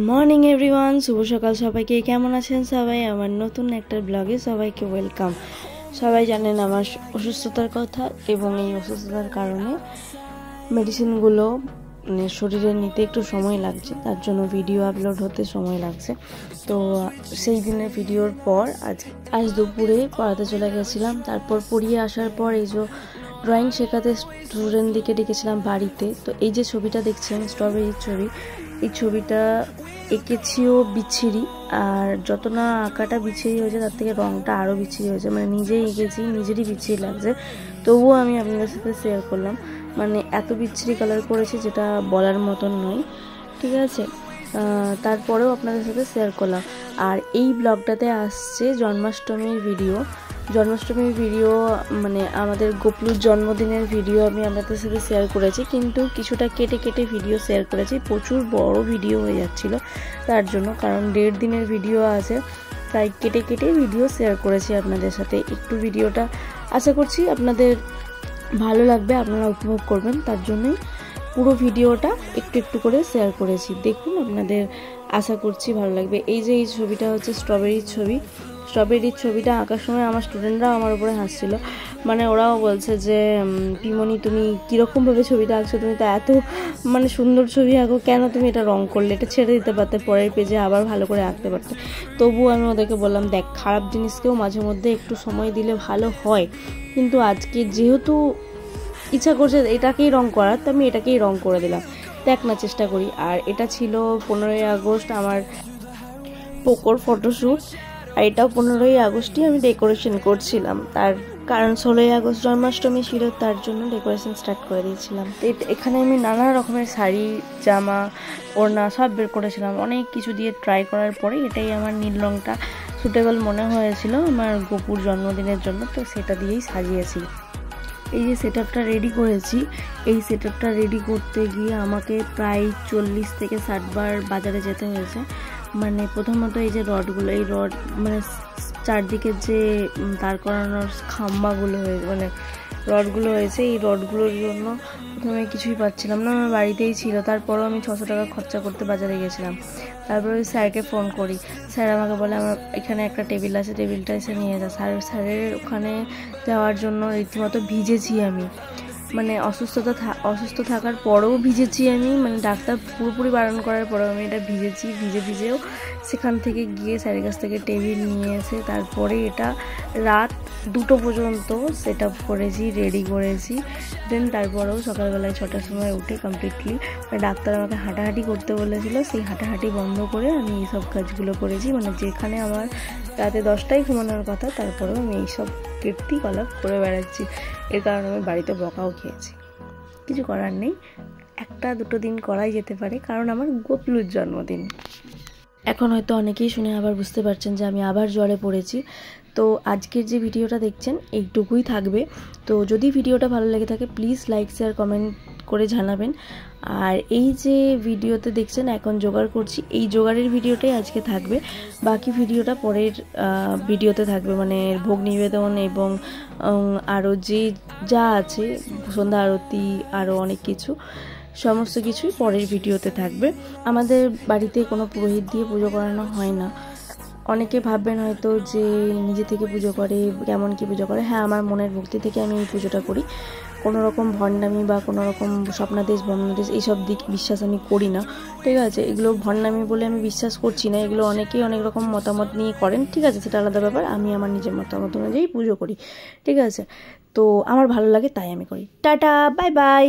Morning everyone, শুভ সকাল সবাইকে। কেমন আছেন সবাই? আমার নতুন একটা ব্লগে সবাইকে ওয়েলকাম। সবাই জানেন আমার অসুস্থতার কথা, এবং এই অসুস্থতার কারণে মেডিসিনগুলো শরীরে নিতে একটু সময় লাগছে, তার জন্য ভিডিও আপলোড হতে সময় লাগছে। তো সেই দিনের ভিডিওর পর আজ দুপুরে পড়াতে চলে গেছিলাম। তারপর পড়িয়ে আসার পর এই যে ড্রয়িং শেখাতে স্টুডেন্টদিকে ডেকেছিলাম বাড়িতে। তো এই যে ছবিটা দেখছেন স্ট্রবেরির ছবি, এই ছবিটা এঁকেছিও বিচ্ছিরি, আর যত না আঁকাটা বিচ্ছিরি হয়েছে তার থেকে রঙটা আরও বিচ্ছিরি হয়েছে। মানে নিজেই এঁকেছি, নিজেরই বিচ্ছিরি লাগছে, তবুও আমি আপনাদের সাথে শেয়ার করলাম। মানে এত বিচ্ছিরি কালার করেছি যেটা বলার মতন নয়, ঠিক আছে? তারপরেও আপনাদের সাথে শেয়ার করলাম। আর এই ব্লগটাতে আসছে জন্মাষ্টমীর ভিডিও। মানে আমাদের গোপলুর জন্মদিনের ভিডিও আমি আপনাদের সাথে শেয়ার করেছি, কিন্তু কিছুটা কেটে কেটে ভিডিও শেয়ার করেছি। প্রচুর বড় ভিডিও হয়ে যাচ্ছিল তার জন্য, কারণ 1.5 দিনের ভিডিও আছে, তাই কেটে কেটে ভিডিও শেয়ার করেছি আপনাদের সাথে। একটু ভিডিওটা আশা করছি আপনাদের ভালো লাগবে, আপনারা উপভোগ করবেন, তার জন্যই পুরো ভিডিওটা একটু একটু করে শেয়ার করেছি। দেখুন, আপনাদের আশা করছি ভালো লাগবে। এই যে এই ছবিটা হচ্ছে স্ট্রবেরির ছবিটা আঁকার সময় আমার স্টুডেন্টরাও আমার উপরে হাসছিল। মানে ওরাও বলছে যে পিমনি তুমি কীরকমভাবে ছবিটা আঁকছো, তুমি তো এত মানে সুন্দর ছবি আঁকো, কেন তুমি এটা রং করলে? এটা ছেড়ে দিতে পারতে, পরের পেজে আবার ভালো করে আঁকতে পারতে। তবুও আমি ওদেরকে বললাম, দেখ, খারাপ জিনিসকেও মাঝে মধ্যে একটু সময় দিলে ভালো হয়, কিন্তু আজকে যেহেতু ইচ্ছা করছে এটাকেই রং করার, তো আমি এটাকেই রং করে দিলাম, দেখ না চেষ্টা করি। আর এটা ছিল 15ই আগস্ট আমার পোকোর ফটোশ্যুট, আর এটাও 15ই আগস্টই আমি ডেকোরেশন করছিলাম। তার কারণ 16ই আগস্ট জন্মাষ্টমী ছিল, তার জন্য ডেকোরেশন স্টার্ট করে দিয়েছিলাম। এখানে আমি নানা রকমের শাড়ি, জামা, ওড়না সব বের করেছিলাম। অনেক কিছু দিয়ে ট্রাই করার পরে এটাই আমার নীল রঙটা সুটেবল মনে হয়েছিল আমার গোপুর জন্মদিনের জন্য, তো সেটা দিয়েই সাজিয়েছি। এই যে সেটআপটা রেডি করেছি, এই সেটআপটা রেডি করতে গিয়ে আমাকে প্রায় 40 থেকে 60 বার বাজারে যেতে হয়েছে। মানে প্রথমত এই যে রডগুলো, এই রড মানে চারদিকে যে দাঁড় করানোর খাম্বাগুলো মানে রডগুলো হয়েছে, এই রডগুলোর জন্য প্রথমে কিছুই পাচ্ছিলাম না, আমার বাড়িতেই ছিল। তারপরও আমি 600 টাকা খরচা করতে বাজারে গেছিলাম। তারপরে ওই স্যারকে ফোন করি, স্যার আমাকে বলে আমার এখানে একটা টেবিল আছে, টেবিলটা এসে নিয়ে যা। স্যারের ওখানে যাওয়ার জন্য রীতিমতো ভিজেছি আমি। মানে অসুস্থ থাকার পরেও ভিজেছি আমি, মানে ডাক্তার পুরোপুরি বারণ করার পরেও আমি এটা ভিজেও সেখান থেকে গিয়ে স্যারের কাছ থেকে টেবিল নিয়ে এসে তারপরে এটা রাত 2টো পর্যন্ত সেট আপ করেছি, রেডি করেছি। দেন তারপরেও সকালবেলায় 6টার সময় উঠে কমপ্লিটলি ডাক্তার আমাকে হাঁটাহাঁটি করতে বলেছিল, সেই হাঁটাহাঁটি বন্ধ করে আমি এইসব কাজগুলো করেছি। মানে যেখানে আমার রাতে 10টায় ঘুমানোর কথা, তারপরেও আমি এইসব কীর্তিকলাপ করে বেড়াচ্ছি। এর কারণে আমি বাড়িতে বকাও খেয়েছি। কিছু করার নেই, 1-2 দিন করাই যেতে পারে, কারণ আমার গোপলুর জন্মদিন। এখন হয়তো অনেকেই শুনে আবার বুঝতে পারছেন যে আমি আবার জ্বরে পড়েছি। তো আজকের যে ভিডিওটা দেখছেন এইটুকুই থাকবে। তো যদি ভিডিওটা ভালো লেগে থাকে প্লিজ লাইক, শেয়ার, কমেন্ট করে জানাবেন। আর এই যে ভিডিওতে দেখছেন এখন জোগাড় করছি, এই জোগাড়ের ভিডিওটাই আজকে থাকবে, বাকি ভিডিওটা পরের ভিডিওতে থাকবে। মানে ভোগ নিবেদন এবং আরও যা আছে, সন্ধ্যা আরতি, আরও অনেক কিছু, সমস্ত কিছুই পরের ভিডিওতে থাকবে। আমাদের বাড়িতে কোনো পুরোহিত দিয়ে পুজো করানো হয় না। অনেকে ভাববেন হয়তো যে নিজে থেকে পুজো করে, কেমন কি পুজো করে। হ্যাঁ, আমার মনের ভক্তি থেকে আমি এই পুজোটা করি। কোনো রকম ভণ্ডামি বা কোনো রকম স্বপ্নাদেশ ব্রহ্মাদেশ এইসব দিক বিশ্বাস আমি করি না, ঠিক আছে? এগুলো ভণ্ডামি বলে আমি বিশ্বাস করছি না। এগুলো অনেকেই অনেক রকম মতামত নিয়ে করেন, ঠিক আছে, সেটা আলাদা ব্যাপার। আমি আমার নিজের মতামত অনুযায়ী পুজো করি, ঠিক আছে? তো আমার ভালো লাগে তাই আমি করি। Tata, bye bye.